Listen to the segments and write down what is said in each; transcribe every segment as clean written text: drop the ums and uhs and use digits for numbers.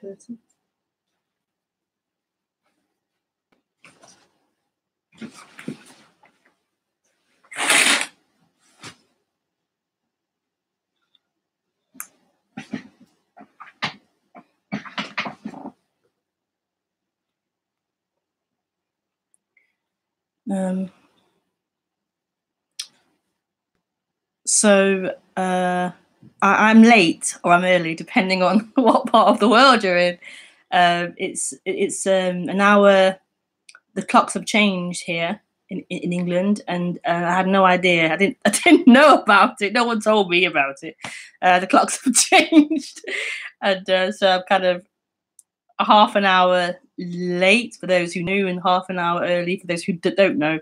curtain. So I'm late or I'm early, depending on what part of the world you're in. It's an hour. The clocks have changed here in England, and I had no idea. I didn't know about it. No one told me about it. The clocks have changed, and so I'm kind of a half an hour late for those who knew, and half an hour early for those who don't know.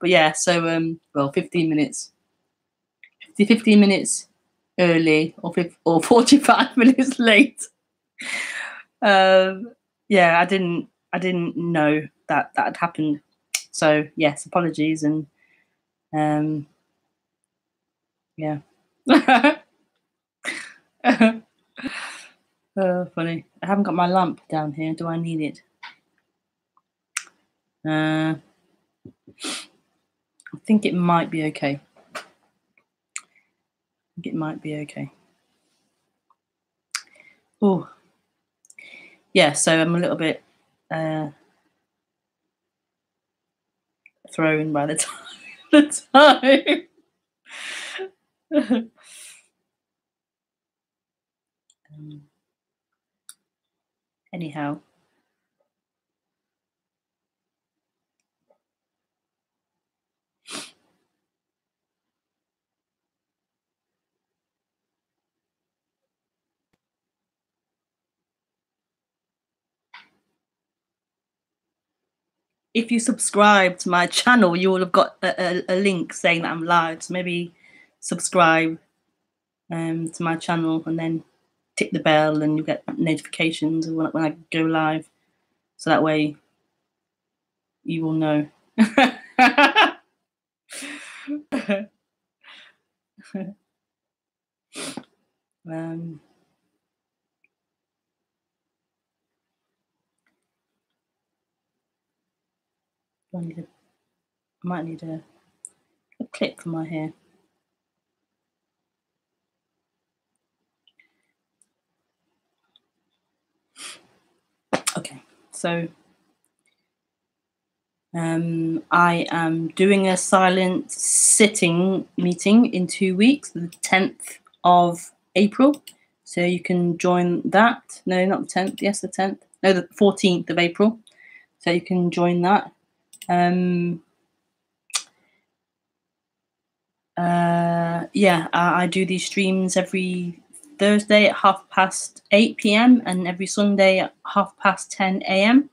But yeah, so well, 15 minutes. 15 minutes early or 45 minutes late. Yeah, I didn't know that had happened. So yes, apologies, and yeah. Oh, funny. I haven't got my lamp down here. Do I need it? I think it might be okay. It might be okay. Oh, yeah. So I'm a little bit thrown by the time. Anyhow. If you subscribe to my channel, you will have got a link saying that I'm live. So maybe subscribe to my channel and then tick the bell, and you get notifications when I go live. So that way you will know. I might need a clip for my hair. Okay, so I am doing a silent sitting meeting in 2 weeks, the 10th of April. So you can join that. No, not the 10th. Yes, the 10th. No, the 14th of April. So you can join that. Yeah, I do these streams every Thursday at 8:30 p.m. and every Sunday at 10:30 a.m.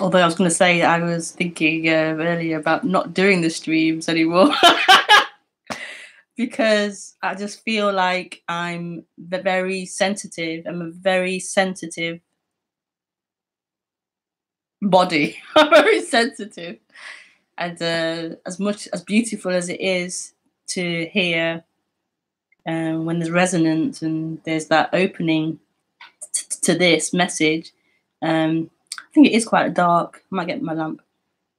Although I was going to say, I was thinking earlier about not doing the streams anymore because I just feel like I'm very sensitive. I'm a very sensitive body. I'm very sensitive. And as much as beautiful as it is to hear when there's resonance and there's that opening to this message, I think it is quite dark. I might get my lamp.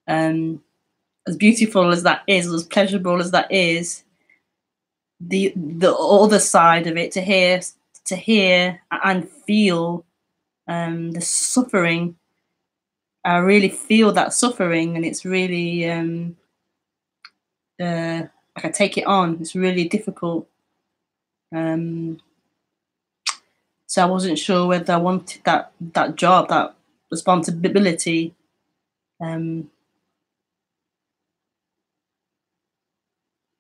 As beautiful as that is, as pleasurable as that is, the other side of it, to hear and feel the suffering. I really feel that suffering, and it's really like I take it on. It's really difficult. So I wasn't sure whether I wanted that job, that responsibility.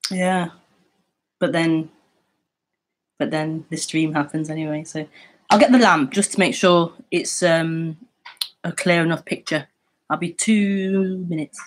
Yeah, but then the stream happens anyway. So I'll get the lamp just to make sure it's a clear enough picture. I'll be 2 minutes.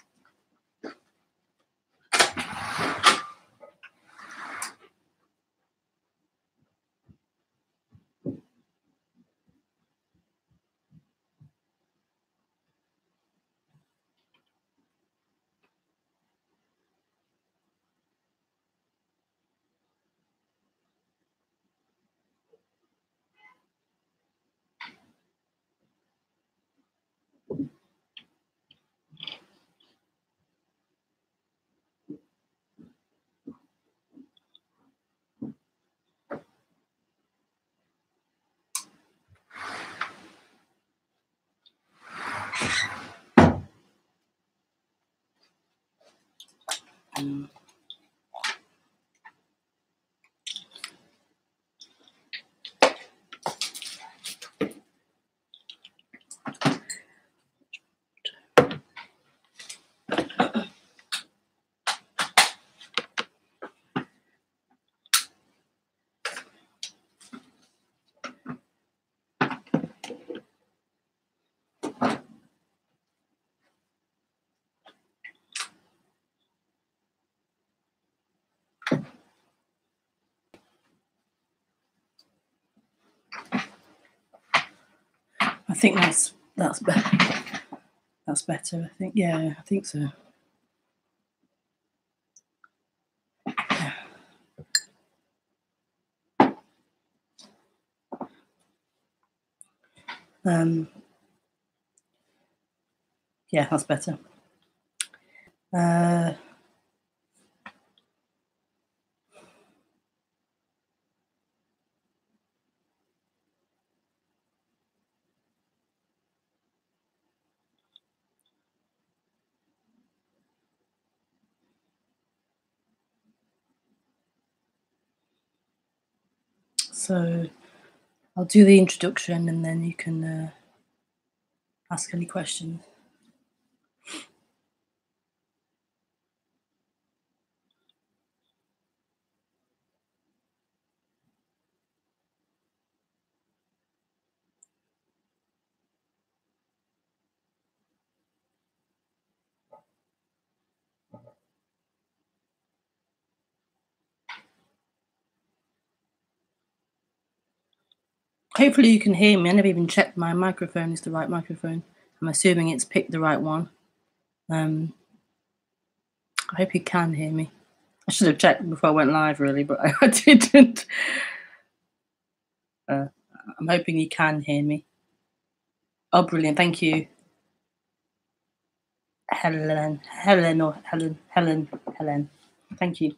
I think that's better. That's better. I think. Yeah, I think so. Yeah, that's better. So I'll do the introduction and then you can ask any questions. Hopefully you can hear me. I never even checked my microphone is the right microphone. I'm assuming it's picked the right one. I hope you can hear me. I should have checked before I went live, really, but I didn't. I'm hoping you can hear me. Oh, brilliant. Thank you. Helen. Thank you.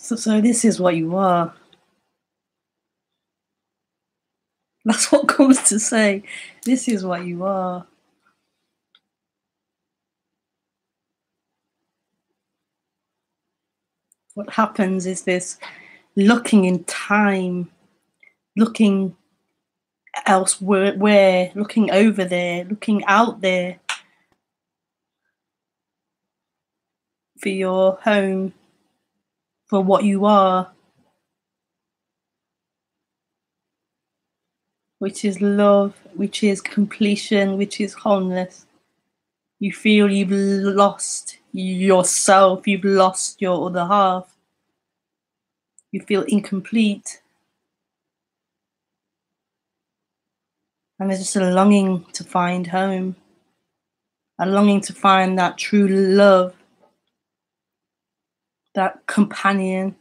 So this is what you are. That's what comes to say. This is what you are. What happens is this looking in time, looking elsewhere, looking over there, looking out there for your home, for what you are, which is love, which is completion, which is wholeness. You feel you've lost yourself, you've lost your other half. You feel incomplete. And there's just a longing to find home, a longing to find that true love, that companion.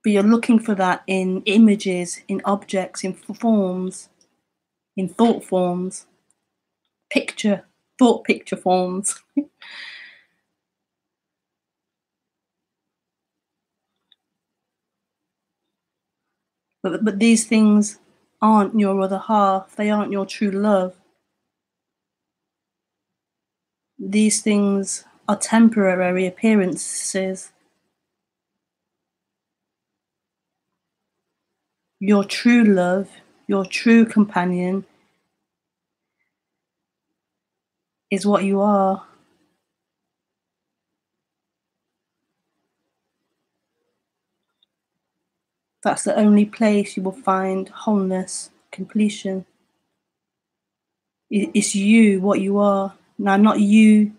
But you're looking for that in images, in objects, in forms, in thought forms, thought picture forms. But these things aren't your other half, they aren't your true love. These things are temporary appearances. Your true love, your true companion is what you are. That's the only place you will find wholeness, completion. It's you, what you are. Now, not you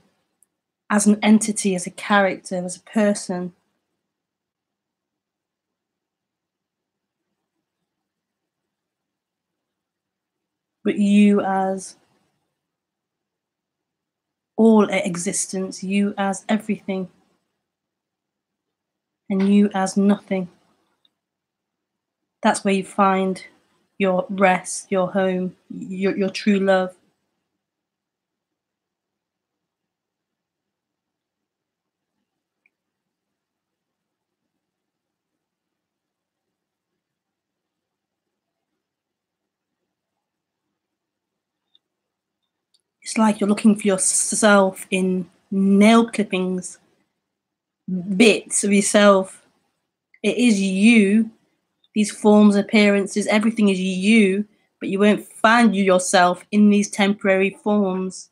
as an entity, as a character, as a person. But you as all existence, you as everything, and you as nothing. That's where you find your rest, your home, your true love. It's like you're looking for yourself in nail clippings, bits of yourself. It is you, these forms, appearances, everything is you, but you won't find yourself in these temporary forms.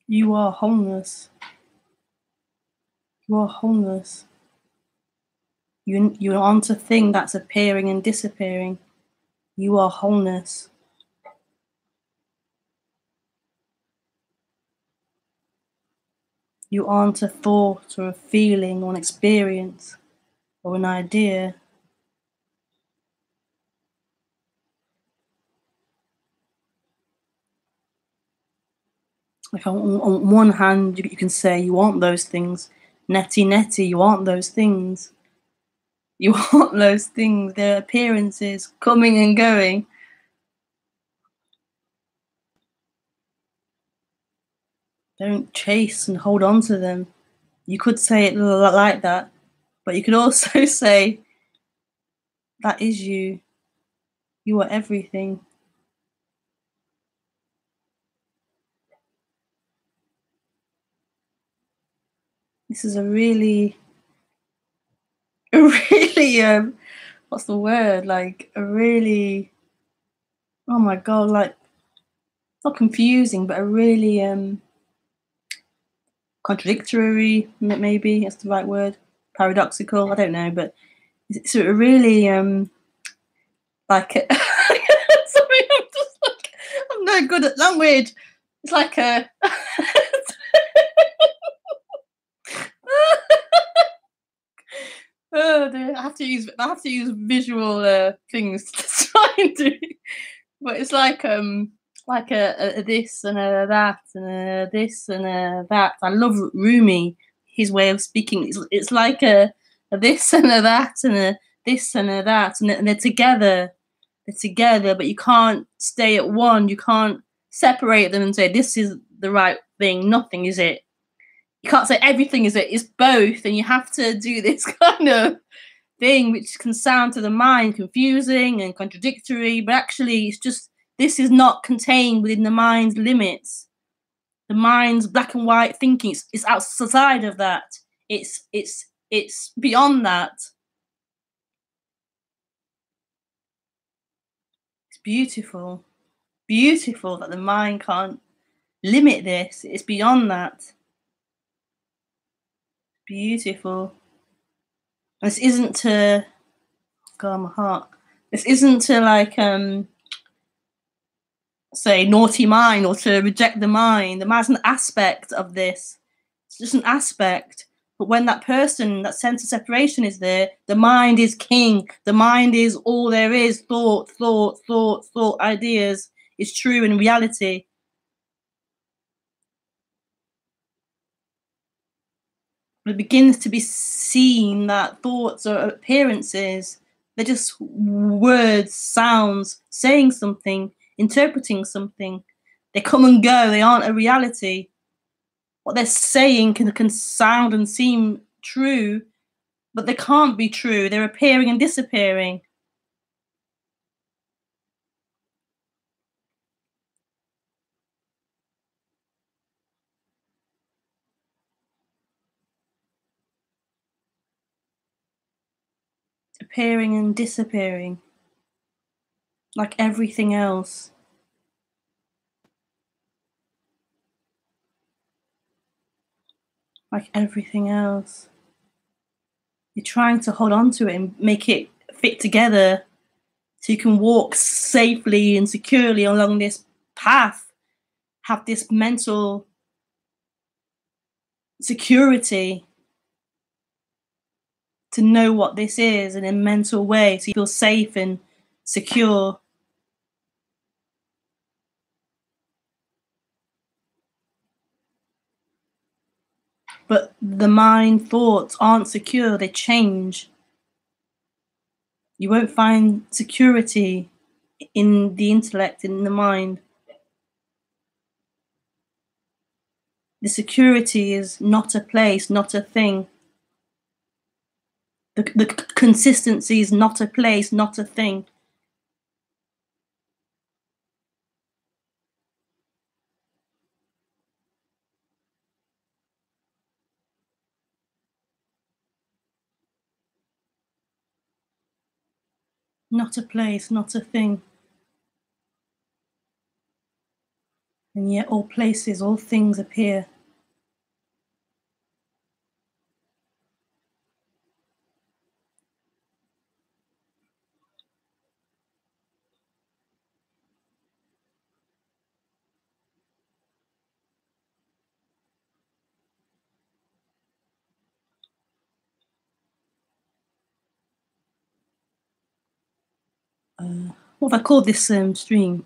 You are wholeness. You are wholeness. You aren't a thing that's appearing and disappearing. You are wholeness. You aren't a thought or a feeling or an experience or an idea. Like on one hand, you can say you aren't those things. Netty, you aren't those things. You aren't those things. They're appearances coming and going. Don't chase and hold on to them. You could say it like that, but you could also say, that is you. You are everything. This is a really, what's the word? Like a really, oh my God, like not confusing, but a really contradictory, maybe that's the right word. Paradoxical, I don't know, but it's a really like a sorry, I'm no good at language. It's like a oh dear, I have to use visual things to try and do. But it's like a this and a that and a this and a that. I love Rumi, his way of speaking. It's like a this and a that and a this and a that, and they're together. They're together, but you can't stay at one. You can't separate them and say this is the right thing. Nothing is it. You can't say everything is it. It's both, and you have to do this kind of thing, which can sound to the mind confusing and contradictory, but actually, it's just this is not contained within the mind's limits. The mind's black and white thinking is outside of that. It's beyond that. It's beautiful, beautiful that the mind can't limit this. It's beyond that. Beautiful. This isn't to God, my heart. This isn't to like say naughty mind or to reject the mind. The mind's an aspect of this. It's just an aspect. But when that person, that sense of separation is there, the mind is king. The mind is all there is. Thought, ideas is true in reality. It begins to be seen that thoughts are appearances. They're just words, sounds, saying something, interpreting something. They come and go. They aren't a reality. What they're saying can sound and seem true, but they can't be true. They're appearing and disappearing. Appearing and disappearing. Like everything else. Like everything else. You're trying to hold on to it and make it fit together so you can walk safely and securely along this path, have this mental security to know what this is in a mental way so you feel safe and secure. But the mind thoughts aren't secure, they change. You won't find security in the intellect, in the mind. The security is not a place, not a thing. The consistency is not a place, not a thing. Not a place, not a thing. And yet all places, all things appear. What have I called this stream?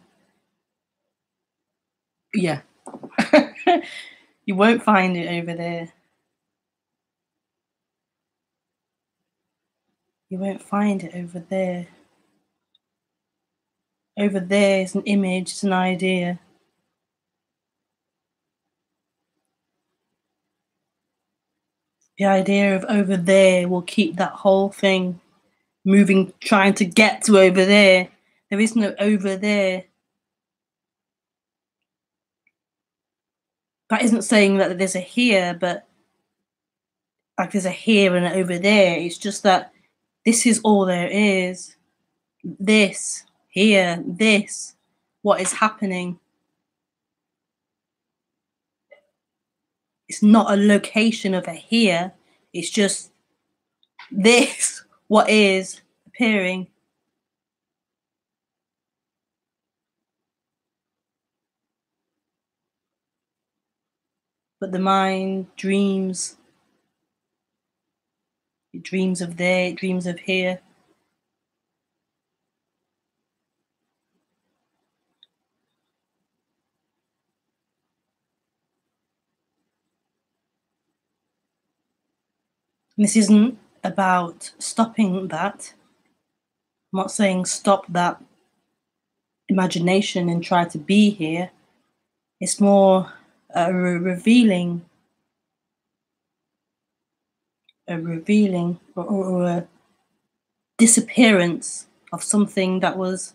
Yeah. You won't find it over there. You won't find it over there. Over there is an image, it's an idea. The idea of over there will keep that whole thing moving, trying to get to over there. There is no over there. That isn't saying that there's a here, but like there's a here and an over there. It's just that this is all there is. This, here, this, what is happening. It's not a location of a here. It's just this, what is appearing. but the mind dreams. It dreams of there, it dreams of here. And this isn't about stopping that. I'm not saying stop that imagination and try to be here. It's more revealing or a disappearance of something that was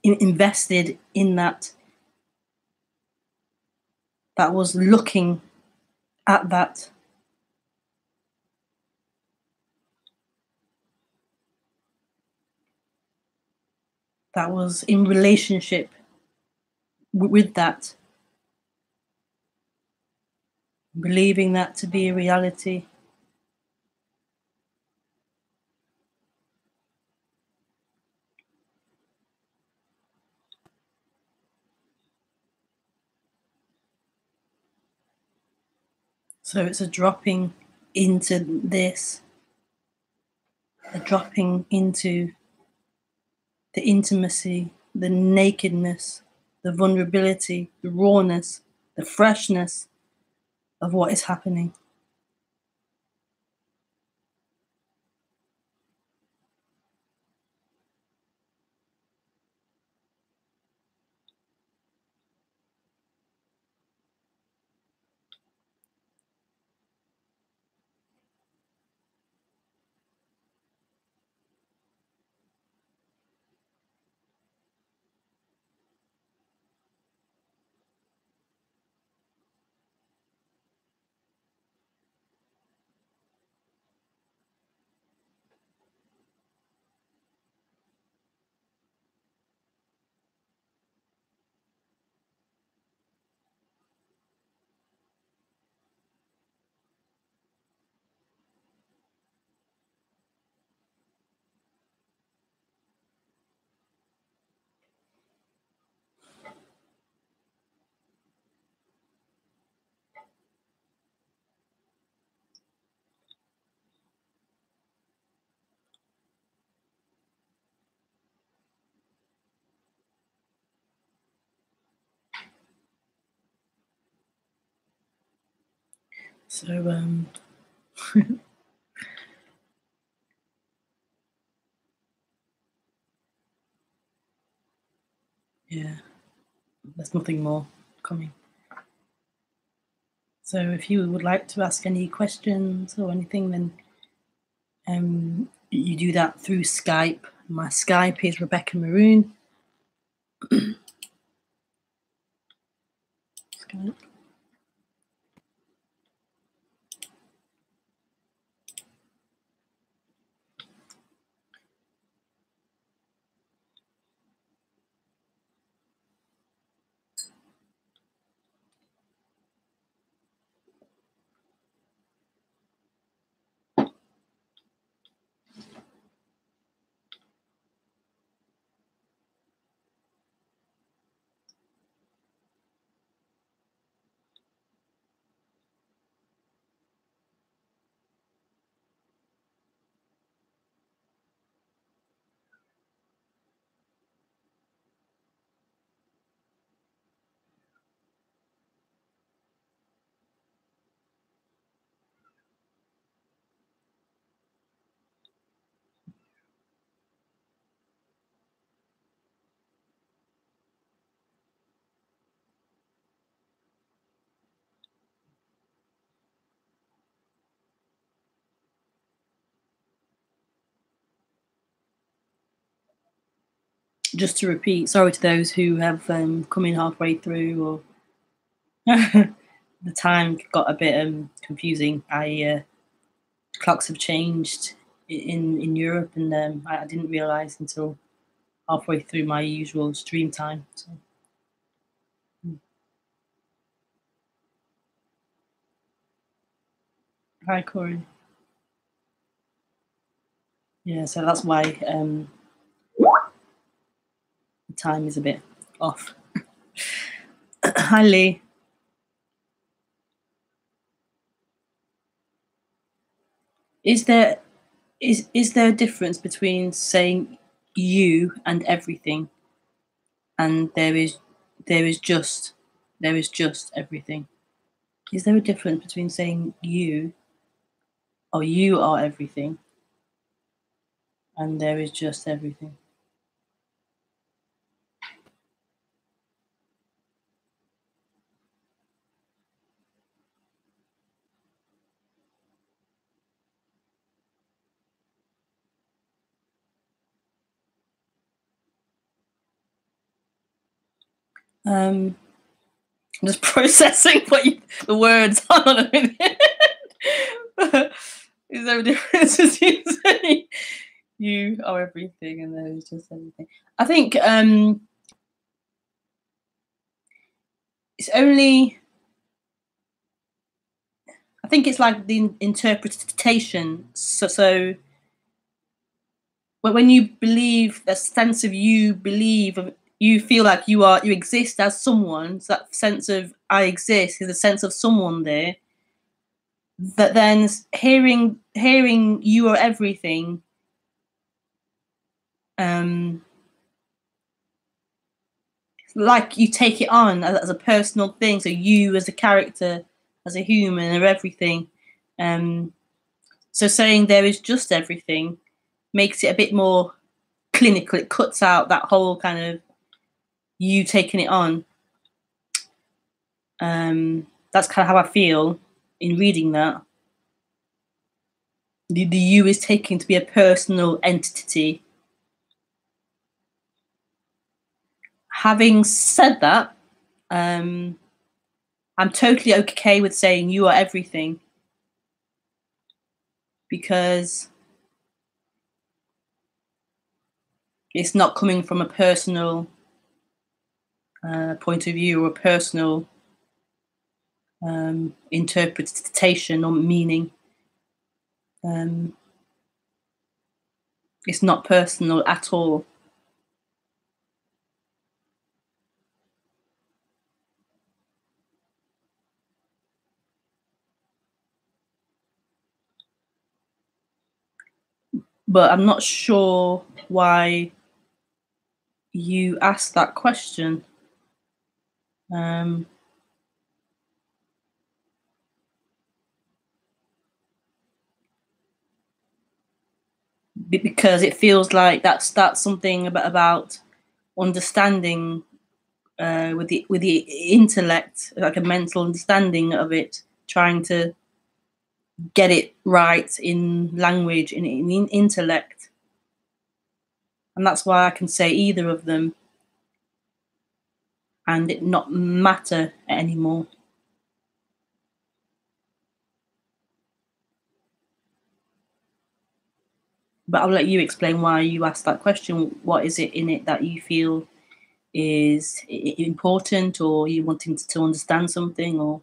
invested in that was looking at that. That was in relationship with that, believing that to be a reality. So it's a dropping into this, a dropping into the intimacy, the nakedness, the vulnerability, the rawness, the freshness of what is happening. So yeah, there's nothing more coming. So if you would like to ask any questions or anything, then you do that through Skype. My Skype is rebekahmaroon. Skype. Just to repeat, sorry to those who have come in halfway through, or the time got a bit confusing. Clocks have changed in Europe, and I didn't realise until halfway through my usual stream time. So. Hi, Corey. Yeah, so that's why the time is a bit off. Hi, Lee. Is there is there a difference between saying you and everything, and there is just everything? Is there a difference between saying you or you are everything and there is just everything? Um, I'm just processing the words. Hold on a minute. Is there a difference between saying you are everything and there is just everything? I think it's only. I think it's like the interpretation. So when you believe, that sense of you believe, you feel like you exist as someone. So that sense of I exist is a sense of someone there. That then hearing you are everything. Um, like you take it on as a personal thing. So you as a character, as a human, are everything. So saying there is just everything makes it a bit more clinical. It cuts out that whole kind of you taking it on. That's kind of how I feel in reading that. The you is taken to be a personal entity. Having said that, I'm totally okay with saying you are everything, because it's not coming from a personal point of view or a personal interpretation or meaning. It's not personal at all. But I'm not sure why you asked that question. Because it feels like that's something about understanding with the intellect, like a mental understanding of it, trying to get it right in language, in intellect, and that's why I can say either of them and it not matter anymore. But I'll let you explain why you asked that question. What is it in it that you feel is important, or you wanting to understand something, or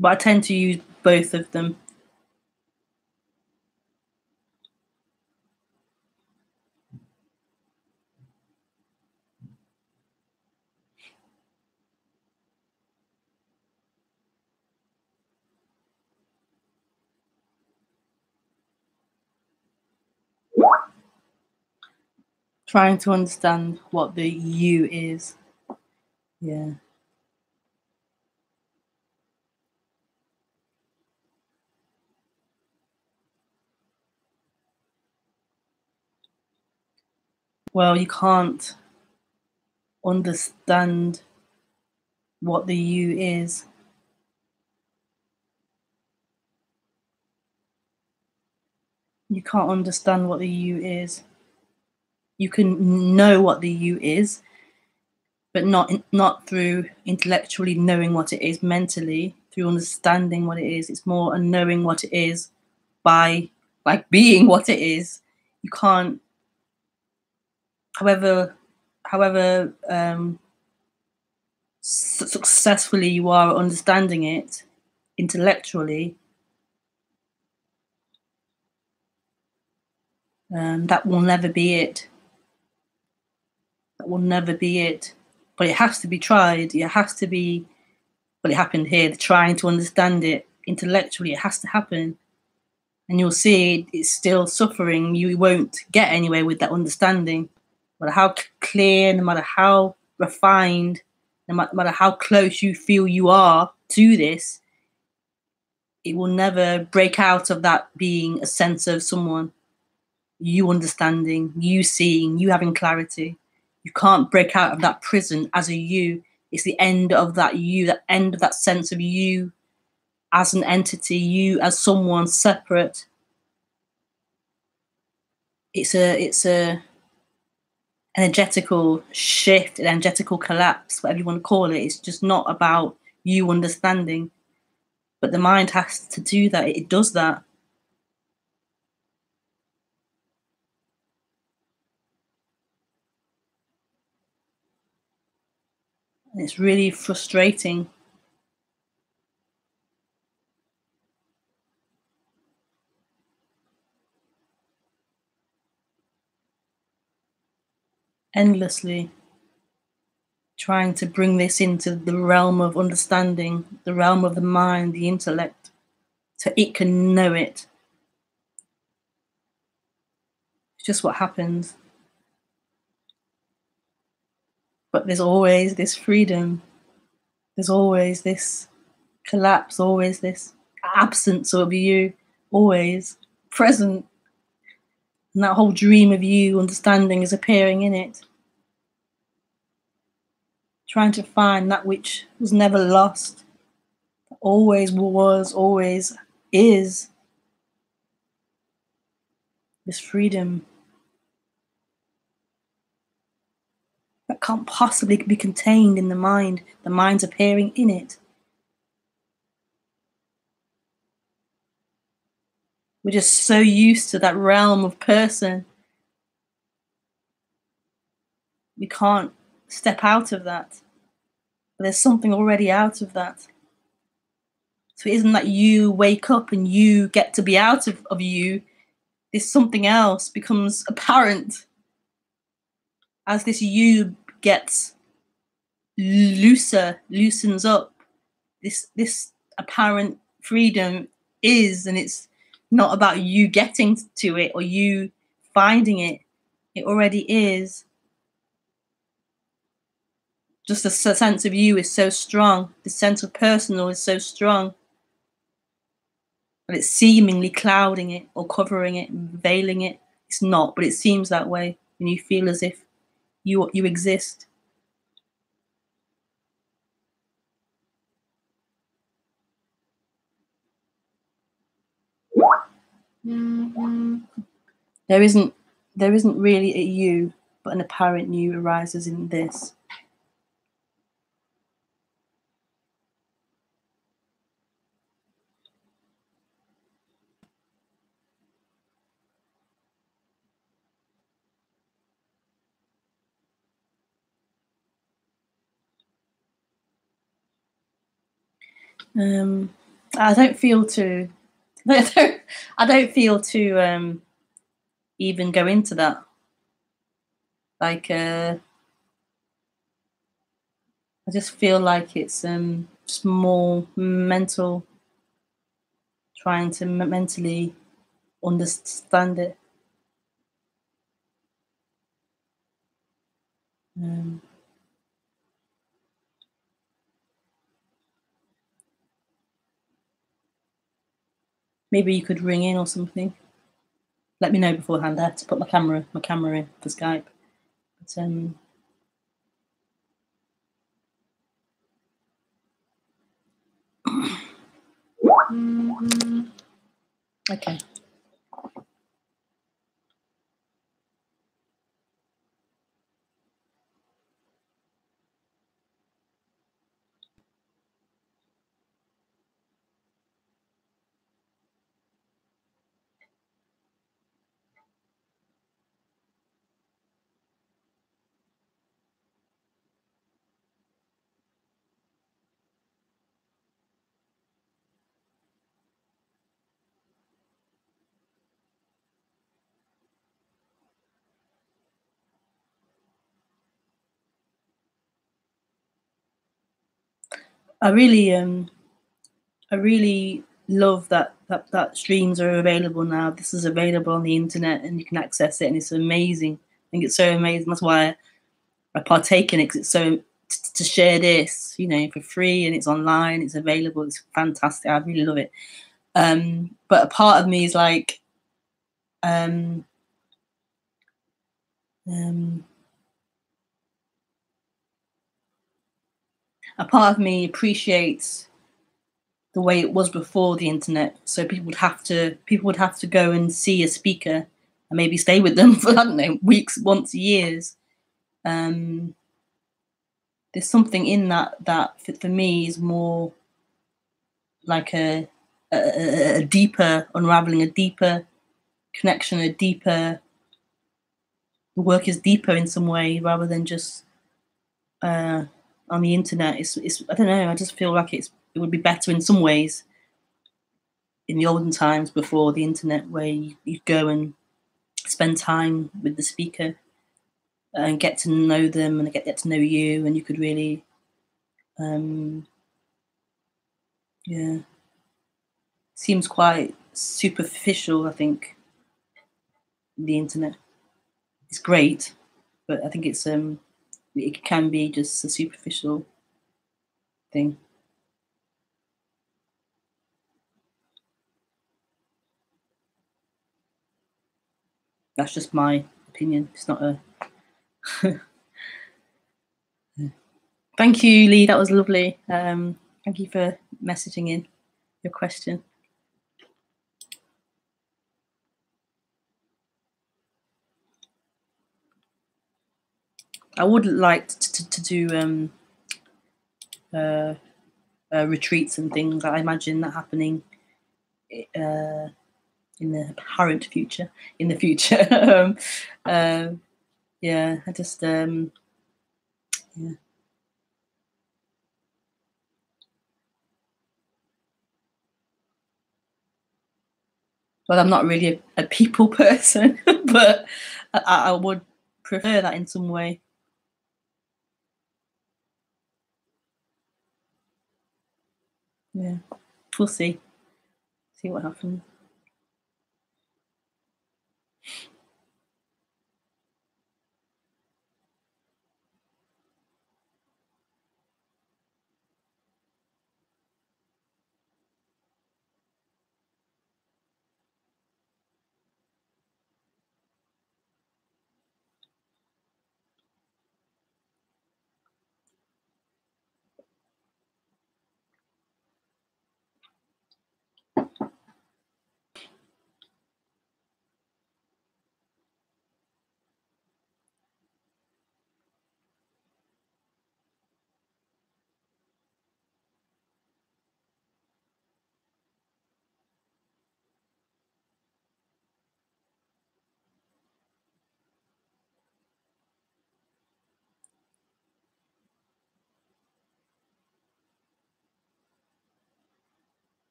but I tend to use both of them. Trying to understand what the you is. Yeah. Well, you can't understand what the you is. You can't understand what the you is. You can know what the you is, but not through intellectually knowing what it is, mentally through understanding what it is. It's more a knowing what it is by like being what it is. You can't, however successfully you are at understanding it intellectually, That will never be it. That will never be it. But it has to be tried. It has to be. Well, it happened here. Trying to understand it intellectually, it has to happen, and you'll see it's still suffering. You won't get anywhere with that understanding, no matter how clear, no matter how refined, no matter how close you feel you are to this. It will never break out of that being a sense of someone, you understanding, you seeing, you having clarity. You can't break out of that prison as a you. It's the end of that you, that end of that sense of you as an entity, you as someone separate. It's a energetical shift, an energetical collapse, whatever you want to call it. It's just not about you understanding. But the mind has to do that. It does that. And it's really frustrating. Endlessly trying to bring this into the realm of understanding, the realm of the mind, the intellect, so it can know it. It's just what happens. But there's always this freedom. There's always this collapse, always this absence of you, always present. And that whole dream of you understanding is appearing in it. Trying to find that which was never lost, always was, always is. This freedom that can't possibly be contained in the mind. The mind's appearing in it. We're just so used to that realm of person. We can't step out of that. But there's something already out of that. So it isn't that you wake up and you get to be out of you. This something else becomes apparent as this you gets loosens up. This apparent freedom is, and it's not about you getting to it or you finding it. It already is. Just the sense of you is so strong. The sense of personal is so strong. But it's seemingly clouding it or covering it and veiling it. It's not, but it seems that way. And you feel as if you exist. There isn't really a you, but an apparent you arises in this. I don't feel to I don't feel to even go into that. Like I just feel like it's just more mental, trying to mentally understand it. Maybe you could ring in or something. Let me know beforehand. I have to put my camera in for Skype. But okay. I really I really love that streams are available now. This is available on the internet and you can access it, and it's amazing. I think it's so amazing. That's why I partake in it, because it's so to share this, for free, and it's online, it's available, it's fantastic. I really love it. But a part of me is like, um, um, a part of me appreciates the way it was before the internet. So people would have to go and see a speaker and maybe stay with them for, I don't know, weeks, months, years. Um, there's something in that for me is more like a deeper unraveling, a deeper connection, a deeper, the work is deeper in some way rather than just uh, on the internet. It's I don't know. I just feel like it would be better in some ways in the olden times before the internet, where you'd go and spend time with the speaker and get to know them and get to know you, and you could really, um, yeah, seems quite superficial. I think the internet is great, but I think it can be just a superficial thing. That's just my opinion. It's not a. Thank you, Lee. That was lovely. Thank you for messaging in your question. I would like to do retreats and things. I imagine that happening uh, in the apparent future. In the future, yeah. I just yeah. Well, I'm not really a people person, but I would prefer that in some way. Yeah, we'll see. See what happens.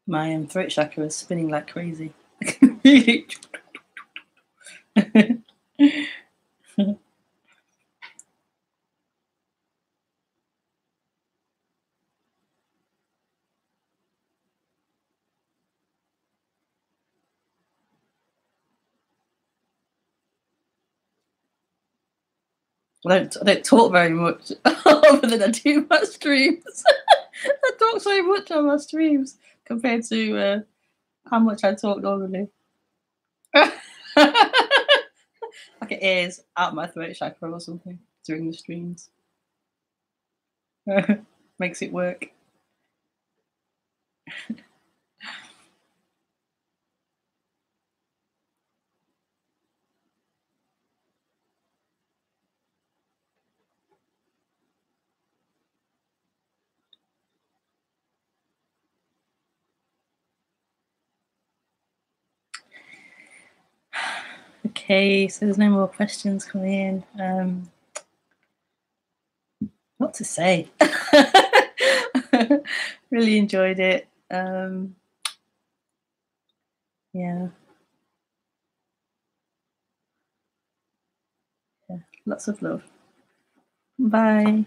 My throat chakra is spinning like crazy. I don't talk very much other than I do my streams. I talk so much on my streams compared to how much I talk normally. Like it is out my throat chakra or something during the streams. Makes it work. Okay. Okay, so there's no more questions coming in. What to say? Really enjoyed it. Yeah. Lots of love. Bye.